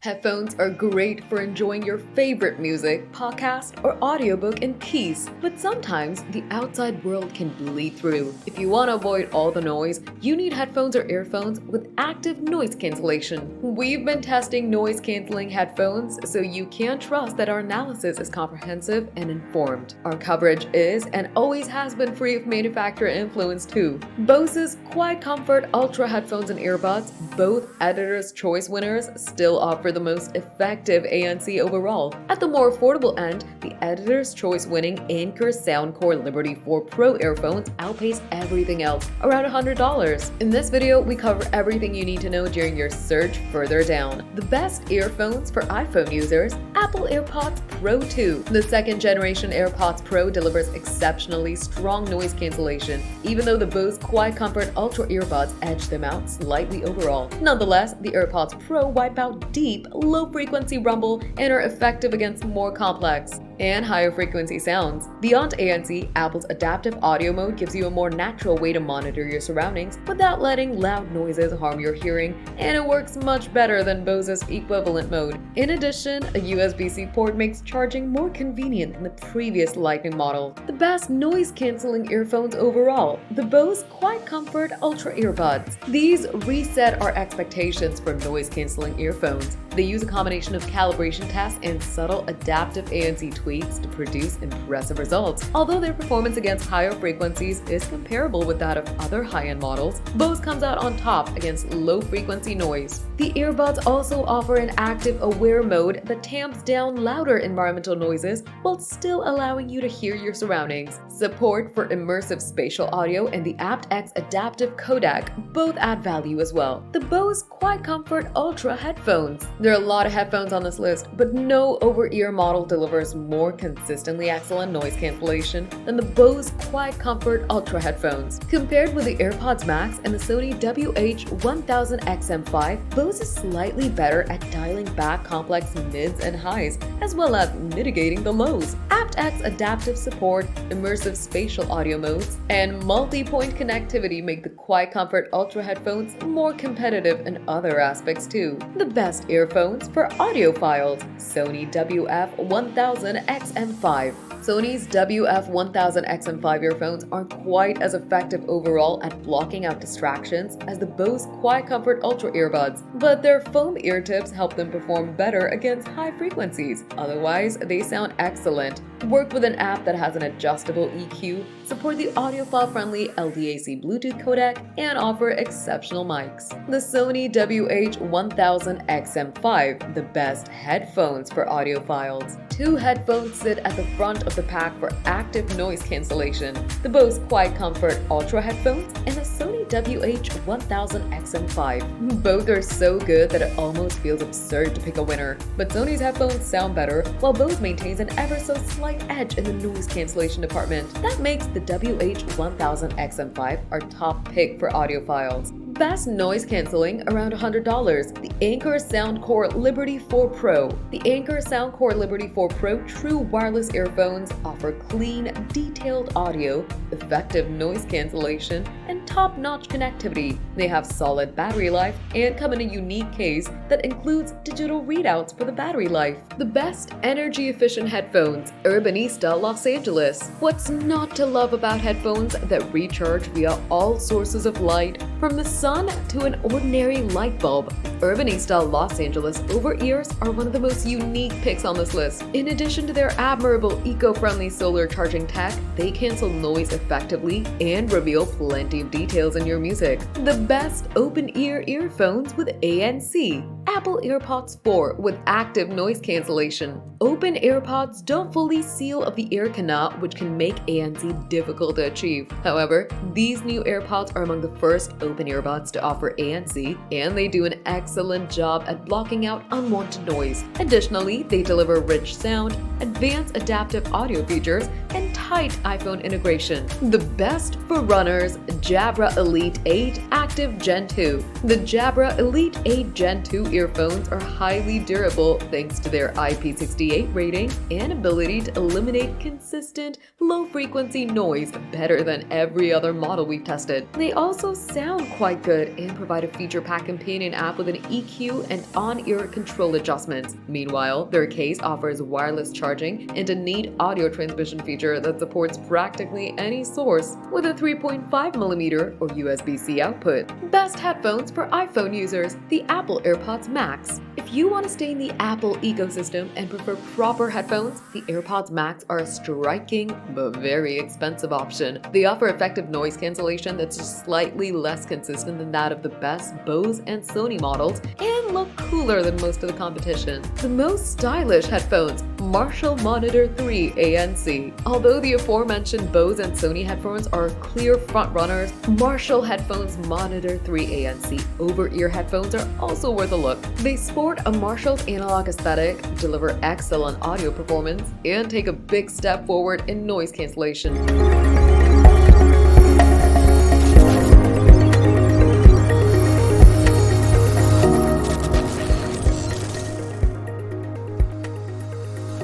Headphones are great for enjoying your favorite music, podcast, or audiobook in peace, but sometimes the outside world can bleed through. If you want to avoid all the noise, you need headphones or earphones with active noise cancellation. We've been testing noise-canceling headphones, so you can trust that our analysis is comprehensive and informed. Our coverage is and always has been free of manufacturer influence too. Bose's Quiet Comfort Ultra headphones and earbuds, both Editor's Choice winners, still offer the most effective ANC overall. At the more affordable end, the Editor's Choice winning Anker Soundcore Liberty 4 Pro earphones outpace everything else, around $100. In this video, we cover everything you need to know during your search further down. The best earphones for iPhone users, Apple AirPods Pro 2. The second generation AirPods Pro delivers exceptionally strong noise cancellation, even though the Bose Quiet Comfort Ultra earbuds edge them out slightly overall. Nonetheless, the AirPods Pro wipe out deep, low-frequency rumble and are effective against more complex and higher frequency sounds. Beyond ANC, Apple's adaptive audio mode gives you a more natural way to monitor your surroundings without letting loud noises harm your hearing, and it works much better than Bose's equivalent mode. In addition, a USB-C port makes charging more convenient than the previous Lightning model. The best noise-canceling earphones overall, the Bose Quiet Comfort Ultra earbuds. These reset our expectations for noise-canceling earphones. They use a combination of calibration tests and subtle adaptive ANC tweaks to produce impressive results. Although their performance against higher frequencies is comparable with that of other high-end models, Bose comes out on top against low-frequency noise. The earbuds also offer an active aware mode that tamps down louder environmental noises while still allowing you to hear your surroundings. Support for immersive spatial audio and the aptX adaptive codec both add value as well. The Bose Quiet Comfort Ultra headphones. There are a lot of headphones on this list, but no over-ear model delivers more consistently excellent noise cancellation than the Bose Quiet Comfort Ultra headphones. Compared with the AirPods Max and the Sony WH-1000XM5, Bose is slightly better at dialing back complex mids and highs, as well as mitigating the lows. aptX adaptive support, immersive spatial audio modes, and multi-point connectivity make the Quiet Comfort Ultra headphones more competitive in other aspects too. The best earphones for audiophiles, Sony WF-1000XM5. Sony's WF-1000XM5 earphones aren't quite as effective overall at blocking out distractions as the Bose Quiet Comfort Ultra earbuds, but their foam ear tips help them perform better against high frequencies. Otherwise, they sound excellent. Work with an app that has an adjustable EQ, support the audiophile-friendly LDAC Bluetooth codec, and offer exceptional mics. The Sony WH-1000XM5, the best headphones for audiophiles. Two headphones sit at the front of the pack for active noise cancellation: the Bose Quiet Comfort Ultra headphones and the Sony WH-1000XM5. Both are so good that it almost feels absurd to pick a winner, but Sony's headphones sound better, while Bose maintains an ever so slight edge in the noise cancellation department. That makes the WH-1000XM5 our top pick for audiophiles. Best noise cancelling, around $100. The Anker Soundcore Liberty 4 Pro. The Anker Soundcore Liberty 4 Pro true wireless earphones offer clean, detailed audio, effective noise cancellation, and top-notch connectivity. They have solid battery life and come in a unique case that includes digital readouts for the battery life. The best energy-efficient headphones, Urbanista Los Angeles. What's not to love about headphones that recharge via all sources of light, from the sun to an ordinary light bulb? Urbanista Los Angeles over-ears are one of the most unique picks on this list. In addition to their admirable eco-friendly solar charging tech, they cancel noise effectively and reveal plenty of details in your music. The best open-ear earphones with ANC. Apple AirPods 4 with active noise cancellation. Open AirPods don't fully seal of the ear canal, which can make ANC difficult to achieve. However, these new AirPods are among the first open earbuds to offer ANC, and they do an excellent job at blocking out unwanted noise. Additionally, they deliver rich sound, advanced adaptive audio features, and tight iPhone integration. The best for runners, Jabra Elite 8 Active Gen 2. The Jabra Elite 8 Gen 2 earphones are highly durable thanks to their IP68 rating and ability to eliminate consistent, low-frequency noise better than every other model we've tested. They also sound quite look good and provide a feature-packed companion app with an EQ and on-ear control adjustments. Meanwhile, their case offers wireless charging and a neat audio transmission feature that supports practically any source with a 3.5mm or USB-C output. Best headphones for iPhone users, the Apple AirPods Max. If you want to stay in the Apple ecosystem and prefer proper headphones, the AirPods Max are a striking but very expensive option. They offer effective noise cancellation that's just slightly less consistent than that of the best Bose and Sony models and look cooler than most of the competition. The most stylish headphones, Marshall Monitor 3 ANC. Although the aforementioned Bose and Sony headphones are clear frontrunners, Marshall Headphones Monitor 3 ANC over-ear headphones are also worth a look. They sport a Marshall's analog aesthetic, deliver excellent audio performance, and take a big step forward in noise cancellation.